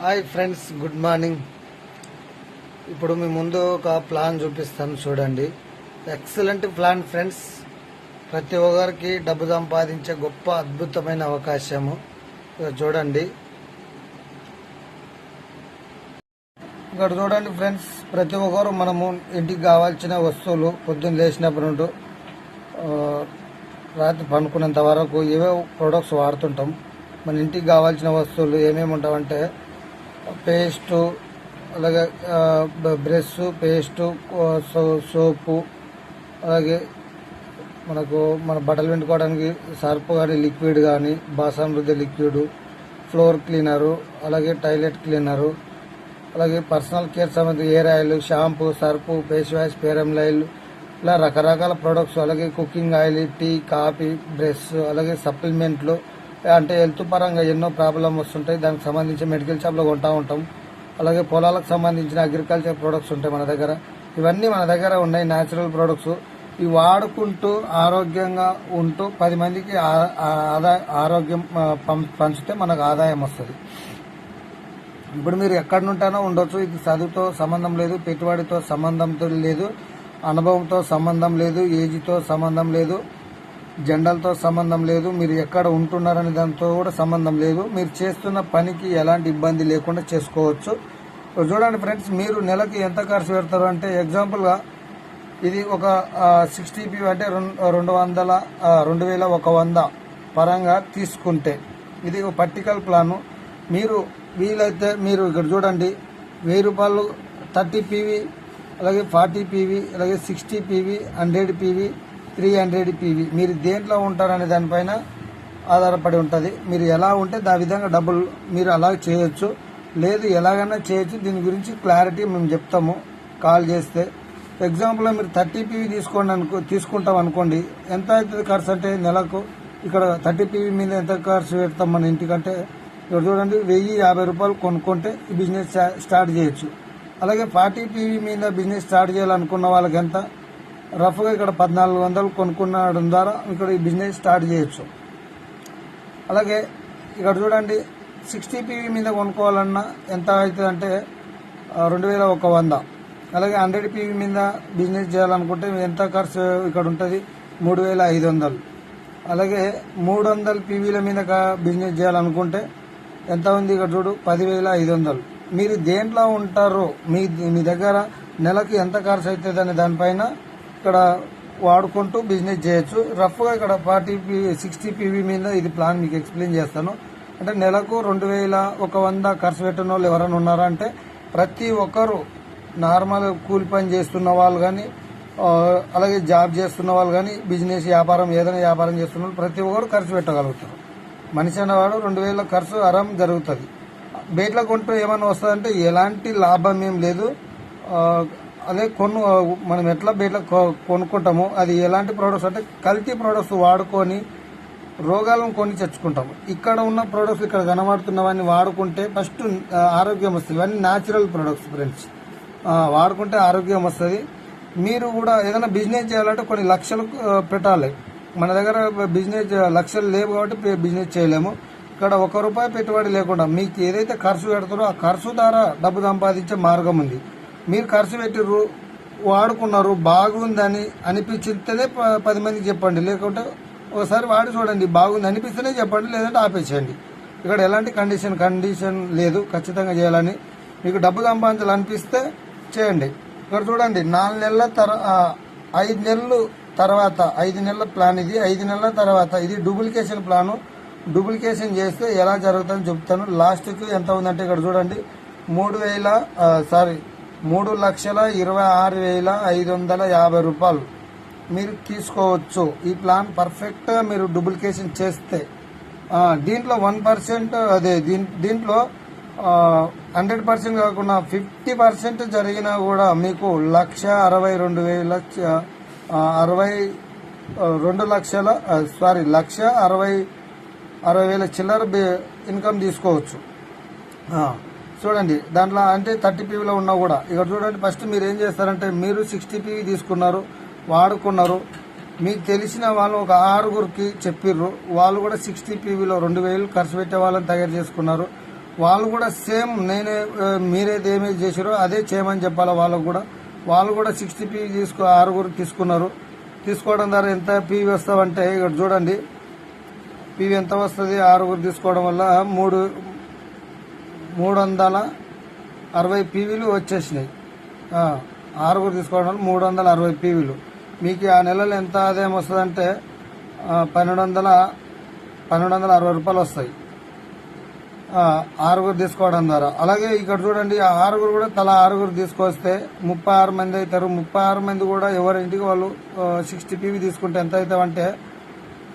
Hi friends, good morning. ఇప్పుడు మీ ముందు ఒక ప్లాన్ చూపిస్తాను, చూడండి. Excellent plan friends. ప్రతి ఒక్కరికి డబ్బు సంపాదించే గొప్ప అద్భుతమైన అవకాశము. చూడండి, ఇక్కడ చూడండి ఫ్రెండ్స్. ప్రతి ఒక్కరు మనము ఇంటికి కావాల్సిన వస్తువులు పొద్దున్న లేచినప్పటి నుండి రాత్రి పండుకునేంత వరకు ఏవో ప్రొడక్ట్స్ వాడుతుంటాం. మన ఇంటికి కావాల్సిన వస్తువులు ఏమేమి ఉంటామంటే పేస్టు, అలాగే బ్రష్, పేస్టు, సోపు, అలాగే మన బట్టలు పిండుకోవడానికి సర్ఫ్ కానీ లిక్విడ్ కానీ, బాసన్ రుద్దే లిక్విడ్, ఫ్లోర్ క్లీనరు, అలాగే టాయిలెట్ క్లీనరు, అలాగే పర్సనల్ కేర్ సంబంధించి hair oil, shampoo, Surf, face wash, ఫేరమ్ ఆయిల్, ఇలా రకరకాల ప్రొడక్ట్స్, అలాగే cooking oil, tea, coffee, brush, అలాగే సప్లిమెంట్లు, అంటే హెల్త్ పరంగా ఎన్నో ప్రాబ్లమ్ వస్తుంటాయి. దానికి సంబంధించి మెడికల్ షాప్లో కొంటూ ఉంటాం. అలాగే పొలాలకు సంబంధించిన అగ్రికల్చర్ ప్రొడక్ట్స్ ఉంటాయి మన దగ్గర. ఇవన్నీ మన దగ్గర ఉన్నాయి, న్యాచురల్ ప్రొడక్ట్స్. ఇవి వాడుకుంటూ ఆరోగ్యంగా ఉంటూ 10 మందికి ఆరోగ్యం పంచితే మనకు ఆదాయం వస్తుంది. ఇప్పుడు మీరు ఎక్కడి నుంటైనా ఉండొచ్చు. ఇది చదువుతో సంబంధం లేదు, పెట్టుబడితో సంబంధంతో లేదు, అనుభవంతో సంబంధం లేదు, ఏజ్తో సంబంధం లేదు, జెండర్తో సంబంధం లేదు, మీరు ఎక్కడ ఉంటున్నారనే దాంతో కూడా సంబంధం లేదు. మీరు చేస్తున్న పనికి ఎలాంటి ఇబ్బంది లేకుండా చేసుకోవచ్చు. చూడండి ఫ్రెండ్స్, మీరు నెలకి ఎంత ఖర్చు పెడతారు అంటే, ఎగ్జాంపుల్గా ఇది ఒక 60 PV అంటే 2100 పరంగా తీసుకుంటే ఇది ఒక పర్టికల్ ప్లాను. మీరు వీలైతే మీరు ఇక్కడ చూడండి, 1000 రూపాయలు 30 PV, అలాగే 40 PV, అలాగే 60 PV, 100 PV, 300 PV. మీరు దేంట్లో ఉంటారనే దానిపైన ఆధారపడి ఉంటుంది. మీరు ఎలా ఉంటే ఆ విధంగా డబ్బులు మీరు అలా చేయొచ్చు, లేదు ఎలాగైనా చేయొచ్చు. దీని గురించి క్లారిటీ మేము చెప్తాము కాల్ చేస్తే. ఎగ్జాంపుల్గా మీరు 30 PV తీసుకుంటాం అనుకోండి, ఎంత అవుతుంది ఖర్చు అంటే నెలకు? ఇక్కడ 30 PV మీద ఎంత ఖర్చు పెడతాం మన ఇంటికంటే, ఇక్కడ చూడండి, 1050 రూపాయలు కొనుక్కుంటే ఈ బిజినెస్ స్టార్ట్ చేయొచ్చు. అలాగే 40 PV మీద బిజినెస్ స్టార్ట్ చేయాలనుకున్న వాళ్ళకి ఎంత? రఫ్గా ఇక్కడ 1400 కొనుక్కునడం ద్వారా ఇక్కడ ఈ బిజినెస్ స్టార్ట్ చేయొచ్చు. అలాగే ఇక్కడ చూడండి, 60 PV మీద కొనుక్కోవాలన్నా ఎంత అవుతుంది అంటే 2100. అలాగే 100 PV మీద బిజినెస్ చేయాలనుకుంటే ఎంత ఖర్చు ఇక్కడ ఉంటుంది? 3500. అలాగే 300 PVల మీద బిజినెస్ చేయాలనుకుంటే ఎంత ఉంది? ఇక్కడ చూడు, 10500. మీరు దేంట్లో ఉంటారో, మీ దగ్గర నెలకి ఎంత ఖర్చు అవుతుంది అనే దానిపైన ఇక్కడ వాడుకుంటూ బిజినెస్ చేయొచ్చు. రఫ్గా ఇక్కడ 60 PV మీద ఇది ప్లాన్ మీకు ఎక్స్ప్లెయిన్ చేస్తాను. అంటే నెలకు 2100 ఖర్చు పెట్టిన వాళ్ళు ఎవరైనా ఉన్నారా అంటే, ప్రతి ఒక్కరు నార్మల్ కూలి పని చేస్తున్న వాళ్ళు కానీ, అలాగే జాబ్ చేస్తున్న వాళ్ళు కానీ, బిజినెస్ వ్యాపారం ఏదైనా వ్యాపారం చేస్తున్న వాళ్ళు ప్రతి ఒక్కరు ఖర్చు పెట్టగలుగుతారు. మనిషి అన్నవాడు 2000 ఖర్చు ఆరాం జరుగుతుంది. బయటలో కొంటూ ఏమైనా వస్తుందంటే ఎలాంటి లాభం ఏం లేదు. అదే మనం ఎట్లా బయట కొనుక్కుంటామో అది ఎలాంటి ప్రోడక్ట్స్ అంటే కల్తీ ప్రోడక్ట్స్ వాడుకొని రోగాలను కొని తెచ్చుకుంటాము. ఇక్కడ ఉన్న ప్రోడక్ట్స్ ఇక్కడ కనబడుతున్నవన్నీ వాడుకుంటే ఫస్ట్ ఆరోగ్యం వస్తుంది. ఇవన్నీ న్యాచురల్ ప్రోడక్ట్స్ ఫ్రెండ్స్, వాడుకుంటే ఆరోగ్యం వస్తుంది. మీరు కూడా ఏదైనా బిజినెస్ చేయాలంటే కొన్ని లక్షలు పెట్టాలి. మన దగ్గర బిజినెస్ లక్షలు లేవు కాబట్టి బిజినెస్ చేయలేము. ఇక్కడ ₹1 పెట్టుబడి లేకుండా మీకు ఏదైతే ఖర్చు పెడతారో ఆ ఖర్చు ద్వారా డబ్బు సంపాదించే మార్గం ఉంది. మీరు ఖర్చు పెట్టిర్రు, వాడుకున్నారు, బాగుందని అనిపించితేనే 10 మందికి చెప్పండి. లేకుంటే ఒకసారి వాడి చూడండి, బాగుంది అనిపిస్తేనే చెప్పండి, లేదంటే ఆపేసేయండి. ఇక్కడ ఎలాంటి కండిషన్ లేదు, ఖచ్చితంగా చేయాలని. మీకు డబ్బు సంపాదించాలనిపిస్తే చేయండి. ఇక్కడ చూడండి, 5 నెలల తర్వాత 5 నెలల ప్లాన్ ఇది. 5 నెలల తర్వాత ఇది డూప్లికేషన్ ప్లాను. డూప్లికేషన్ చేస్తే ఎలా జరుగుతుందని చెప్తాను. లాస్ట్కి ఎంత ఉందంటే ఇక్కడ చూడండి, 3,26,550 రూపాయలు మీరు తీసుకోవచ్చు. ఈ ప్లాన్ పర్ఫెక్ట్గా మీరు డూప్లికేషన్ చేస్తే దీంట్లో 1% దీంట్లో 100% కాకుండా 50% జరిగినా కూడా మీకు 1,60,000 చిల్లర ఇన్కమ్ తీసుకోవచ్చు. చూడండి, దాంట్లో అంటే 30 PVలో ఉన్నా కూడా ఇక్కడ చూడండి. ఫస్ట్ మీరు ఏం చేస్తారంటే, మీరు 60 PV తీసుకున్నారు, వాడుకున్నారు, మీకు తెలిసిన వాళ్ళు ఒక 6గురికి చెప్పిర్రు, వాళ్ళు కూడా 60 PVలో 2000 ఖర్చు పెట్టే వాళ్ళని తయారు చేసుకున్నారు. వాళ్ళు కూడా సేమ్ నేనే మీరైతే ఏమేమి చేసారో అదే చేయమని చెప్పాలి వాళ్ళకు కూడా. వాళ్ళు కూడా 60 పీవీ ఆరుగురు తీసుకున్నారు. తీసుకోవడం ద్వారా ఎంత పీవీ వస్తావంటే ఇక్కడ చూడండి, పీవీ ఎంత వస్తుంది ఆరుగురు తీసుకోవడం వల్ల 360 పీవీలు వచ్చేసినాయి. ఆరుగురు తీసుకోవడం వల్ల 360 పీవీలు. మీకు ఆ నెలలో ఎంత ఆదాయం వస్తుందంటే 1260 రూపాయలు వస్తాయి ఆరుగురు తీసుకోవడం ద్వారా. అలాగే ఇక్కడ చూడండి, ఆ ఆరుగురు కూడా తలా ఆరుగురు తీసుకొస్తే 36 మంది అవుతారు. 36 మంది కూడా ఎవరింటికి వాళ్ళు 60 పీవీ తీసుకుంటే ఎంత అవుతామంటే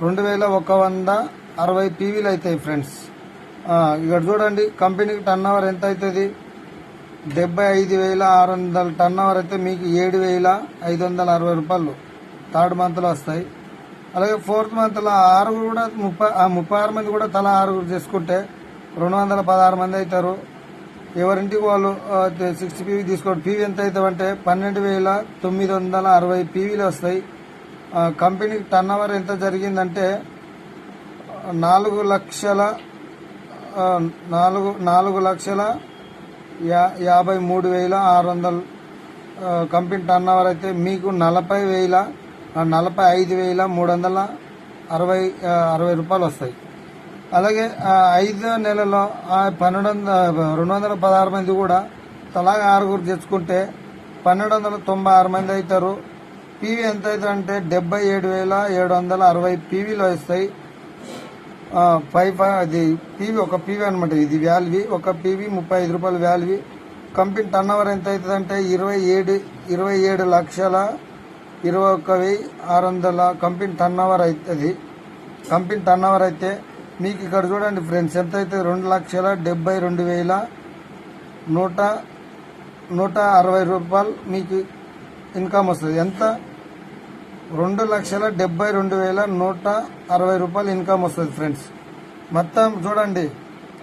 2160 పీవీలు అవుతాయి ఫ్రెండ్స్. ఇక్కడ చూడండి, కంపెనీకి టర్న్ ఓవర్ ఎంత అవుతుంది, 75,600 టర్న్ ఓవర్ అయితే మీకు 7,560 రూపాయలు థర్డ్ మంత్లో వస్తాయి. అలాగే ఫోర్త్ మంత్లో ఆరుగురు కూడా 36 మంది కూడా తలా ఆరుగురు చేసుకుంటే 216 మంది అవుతారు. ఎవరింటికి వాళ్ళు 60 పీవీ తీసుకోండి. పీవీ ఎంత అవుతామంటే 12,960 పీవీలు వస్తాయి. కంపెనీకి టర్న్ ఓవర్ ఎంత జరిగిందంటే 4,53,600 కంపెనీ టర్న్ ఓవర్ అయితే మీకు 45,360 రూపాయలు వస్తాయి. అలాగే 5 నెలలో 216 మంది కూడా తలాగా ఆరుగురు తెచ్చుకుంటే 1,296 మంది అవుతారు. పీవీ ఎంత అవుతుందంటే 77,760 పీవీలు వస్తాయి. అది పీవీ ఒక పీవీ అనమాట, ఇది వాల్యూ ఒక పీవీ 35 రూపాయలు వాల్యూ. కంపెనీ టర్న్ ఓవర్ ఎంత అవుతుందంటే 27,21,600 కంపెనీ టర్న్ ఓవర్ అవుతుంది. కంపెనీ టర్న్ ఓవర్ అయితే మీకు ఇక్కడ చూడండి ఫ్రెండ్స్ ఎంత అయితే 2,72,160 రూపాయలు మీకు ఇన్కమ్ వస్తుంది. ఎంత 2,72,160 రూపాయలు ఇన్కమ్ వస్తుంది ఫ్రెండ్స్. మొత్తం చూడండి,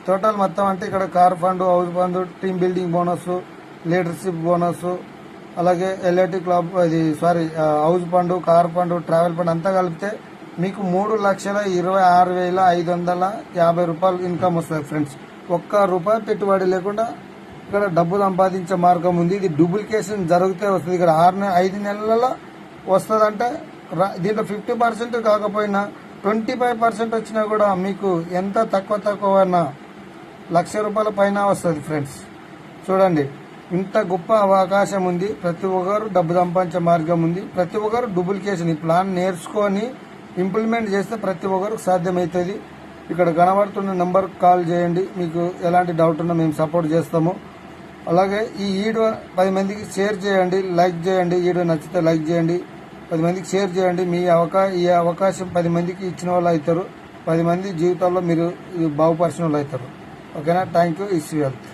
టోటల్ మొత్తం అంటే ఇక్కడ car fund, house fund, team building bonus, leadership bonus, అలాగే LIT club house fund, car fund, travel fund అంతా కలిపితే మీకు 3,26,550 రూపాయలు ఇన్కమ్ వస్తుంది ఫ్రెండ్స్. ₹1 పెట్టుబడి లేకుండా ఇక్కడ డబ్బు సంపాదించే మార్గం ఉంది. ఇది డూప్లికేషన్ జరిగితే వస్తుంది. ఇక్కడ 5 నెలలలో వస్తుందంటే దీంట్లో 50% కాకపోయినా 25% వచ్చినా కూడా మీకు ఎంత తక్కువ ₹1,00,000 పైన వస్తుంది ఫ్రెండ్స్. చూడండి, ఇంత గొప్ప అవకాశం ఉంది. ప్రతి ఒక్కరు డబ్బు సంపాదించే మార్గం ఉంది. ప్రతి ఒక్కరు డూప్లికేషన్ ఈ ప్లాన్ నేర్చుకొని ఇంప్లిమెంట్ చేస్తే ప్రతి ఒక్కరికి సాధ్యమవుతుంది. ఇక్కడ కనబడుతున్న నెంబర్ కాల్ చేయండి. మీకు ఎలాంటి డౌట్ ఉన్నా మేము సపోర్ట్ చేస్తాము. అలాగే ఈ వీడియో 10 మందికి షేర్ చేయండి, లైక్ చేయండి. వీడియో నచ్చితే లైక్ చేయండి, 10 మందికి షేర్ చేయండి. ఈ అవకాశం 10 మందికి ఇచ్చిన వాళ్ళు అవుతారు. 10 మంది జీవితాల్లో మీరు బాగుపరిచిన వాళ్ళు అవుతారు. ఓకేనా? Thank you. Is wealth.